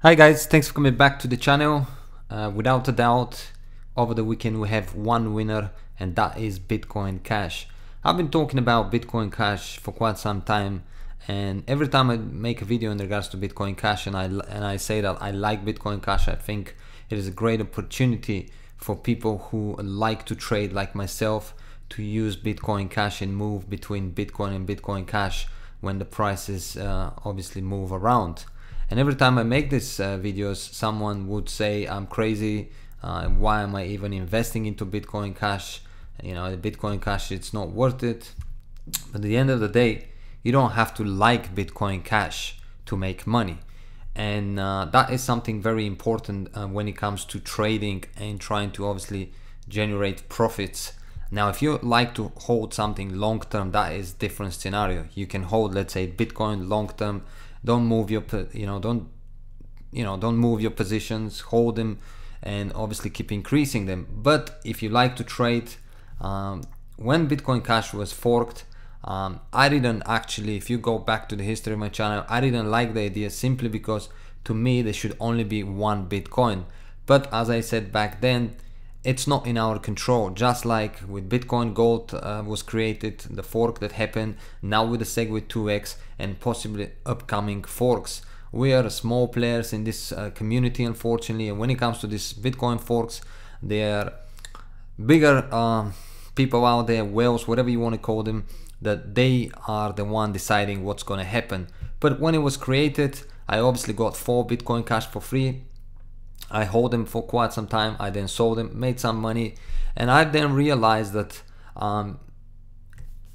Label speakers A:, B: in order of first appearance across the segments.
A: Hi guys, thanks for coming back to the channel. Without a doubt, over the weekend we have one winner, and that is Bitcoin Cash. I've been talking about Bitcoin Cash for quite some time, and every time I make a video in regards to Bitcoin Cash and I say that I like Bitcoin Cash, I think it is a great opportunity for people who like to trade like myself to use Bitcoin Cash and move between Bitcoin and Bitcoin Cash when the prices obviously move around. And every time I make these videos, someone would say I'm crazy. Why am I even investing into Bitcoin Cash? You know, the Bitcoin Cash, it's not worth it. But at the end of the day, you don't have to like Bitcoin Cash to make money. And that is something very important when it comes to trading and trying to obviously generate profits. Now, if you like to hold something long term, that is different scenario. You can hold, let's say, Bitcoin long term. Don't move your, don't move your positions. Hold them, and obviously keep increasing them. But if you like to trade, when Bitcoin Cash was forked, I didn't actually. If you go back to the history of my channel, I didn't like the idea simply because to me there should only be one Bitcoin. But as I said back then, it's not in our control. Just like with Bitcoin Gold was created, the fork that happened, now with the SegWit 2x and possibly upcoming forks. We are small players in this community, unfortunately, and when it comes to these Bitcoin forks, there are bigger people out there, whales, whatever you want to call them, that they are the one deciding what's going to happen. But when it was created, I obviously got 4 Bitcoin Cash for free. I hold them for quite some time. I then sold them, made some money, and I then realized that, and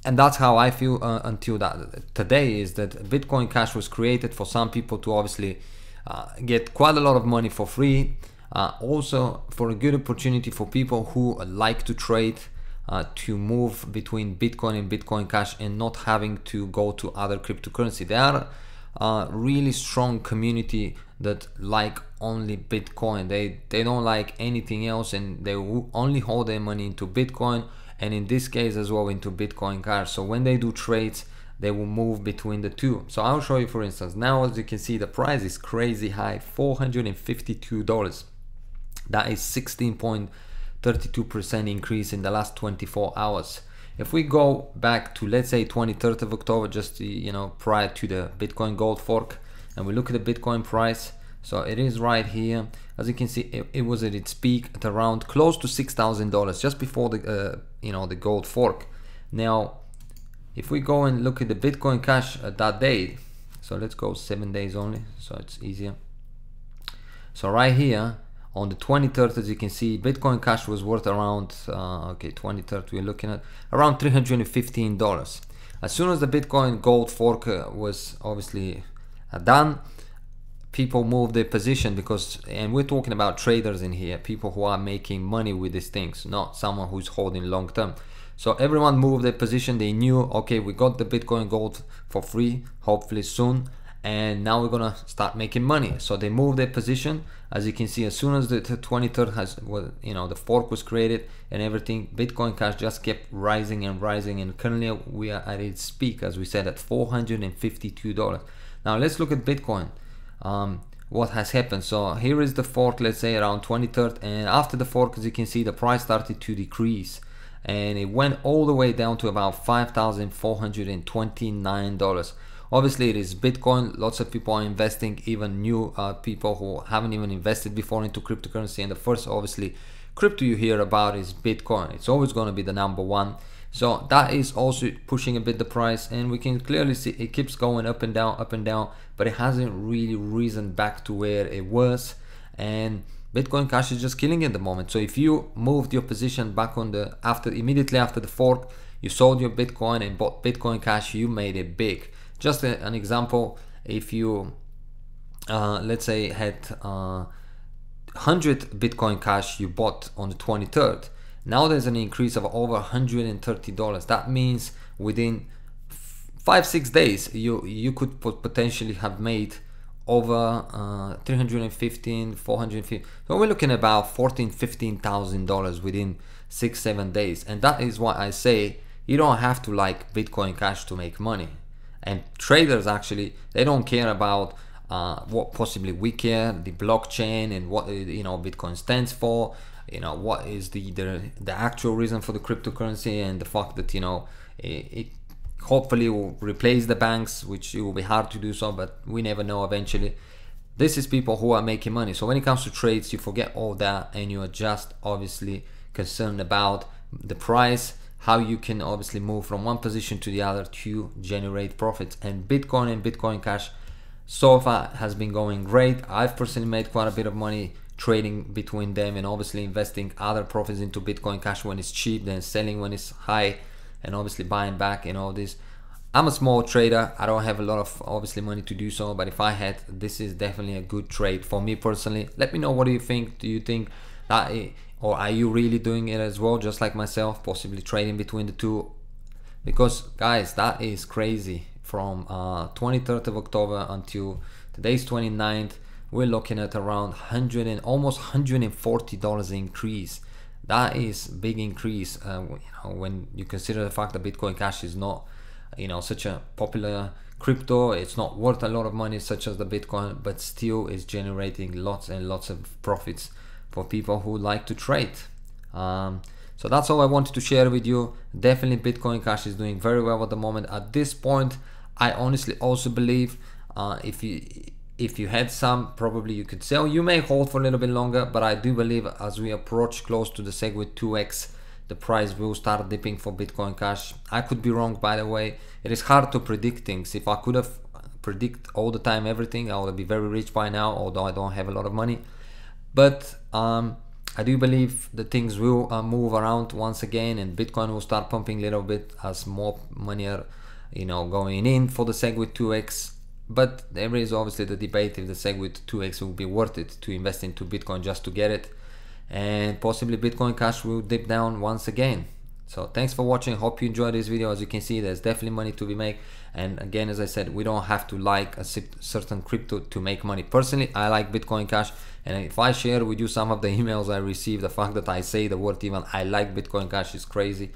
A: that's how I feel until that today, is that Bitcoin Cash was created for some people to obviously get quite a lot of money for free. Also for a good opportunity for people who like to trade, to move between Bitcoin and Bitcoin Cash and not having to go to other cryptocurrency. There are really strong community that like only Bitcoin. They don't like anything else, and they only hold their money into Bitcoin, and in this case as well into Bitcoin Cash. So when they do trades, they will move between the two. So I'll show you, for instance, now as you can see, the price is crazy high, $452. That is 16.32% increase in the last 24 hours. If we go back to, let's say, 23rd of October, just prior to the Bitcoin Gold fork, and we look at the Bitcoin price, so it is right here. As you can see, it was at its peak at around close to $6,000 just before the the gold fork. Now, if we go and look at the Bitcoin Cash at that date, so let's go 7 days only, so it's easier. So right here on the 23rd, as you can see, Bitcoin Cash was worth around, 23rd, we're looking at around $315. As soon as the Bitcoin Gold fork was obviously done, people moved their position because, and we're talking about traders in here, people who are making money with these things, not someone who's holding long term. So everyone moved their position. They knew, okay, we got the Bitcoin Gold for free, hopefully soon, and now we're gonna start making money. So they moved their position. As you can see, as soon as the 23rd the fork was created and everything, Bitcoin Cash just kept rising and rising, and currently we are at its peak, as we said, at $452. Now let's look at Bitcoin. What has happened? So here is the fork, let's say around 23rd, and after the fork, as you can see, the price started to decrease, and it went all the way down to about $5,429. Obviously it is Bitcoin. Lots of people are investing, even new people who haven't even invested before into cryptocurrency, and the first obviously crypto you hear about is Bitcoin. It's always going to be the number one. So that is also pushing a bit the price, and we can clearly see it keeps going up and down, but it hasn't really risen back to where it was, and Bitcoin Cash is just killing it at the moment. So if you moved your position back on the immediately after the fork, you sold your Bitcoin and bought Bitcoin Cash, you made it big. Just an example, if you let's say had 100 Bitcoin Cash you bought on the 23rd, now there's an increase of over $130. That means within 5-6 days you could potentially have made over 315, 450. So we're looking at about $14,000-15,000 within 6-7 days. And that is why I say you don't have to like Bitcoin Cash to make money. And traders, actually, they don't care about what possibly we care, the blockchain, and what Bitcoin stands for, what is the actual reason for the cryptocurrency, and the fact that it hopefully will replace the banks, which it will be hard to do so, but we never know eventually. This is people who are making money. So when it comes to trades, you forget all that and you are just obviously concerned about the price, how you can obviously move from one position to the other to generate profits. And Bitcoin Cash so far has been going great. I've personally made quite a bit of money trading between them, and obviously investing other profits into Bitcoin Cash when it's cheap, then selling when it's high, and obviously buying back and all this. I'm a small trader. I don't have a lot of obviously money to do so, but if I had, this is definitely a good trade for me personally. Let me know, what do you think? Do you think that or are you really doing it as well, just like myself, possibly trading between the two? Because guys, that is crazy. From 23rd of October until today's 29th, we're looking at around almost $140 increase. That is big increase when you consider the fact that Bitcoin Cash is not such a popular crypto. It's not worth a lot of money such as the Bitcoin, but still is generating lots and lots of profits for people who like to trade. So that's all I wanted to share with you. Definitely Bitcoin Cash is doing very well at the moment. At this point, I honestly also believe if you had some, probably you could sell. You may hold for a little bit longer, but I do believe as we approach close to the SegWit 2x, the price will start dipping for Bitcoin Cash. I could be wrong, by the way. It is hard to predict things. If I could have predict all the time everything, I would be very rich by now, although I don't have a lot of money. But I do believe that things will move around once again, and Bitcoin will start pumping a little bit as more money are going in for the SegWit 2x. But there is obviously the debate if the SegWit 2x will be worth it to invest into Bitcoin just to get it, and possibly Bitcoin Cash will dip down once again. So thanks for watching. Hope you enjoyed this video. As you can see, there's definitely money to be made, and again, as I said, we don't have to like a certain crypto to make money. Personally, I like Bitcoin Cash, and if I share with you some of the emails I received, the fact that I say the word even I like Bitcoin Cash is crazy.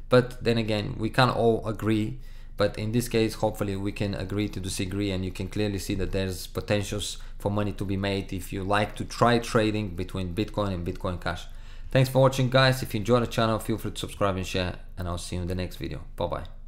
A: But then again, we can't all agree. But in this case, hopefully we can agree to disagree, and you can clearly see that there's potentials for money to be made if you like to try trading between Bitcoin and Bitcoin Cash. Thanks for watching, guys. If you enjoyed the channel, feel free to subscribe and share, and I'll see you in the next video. Bye bye.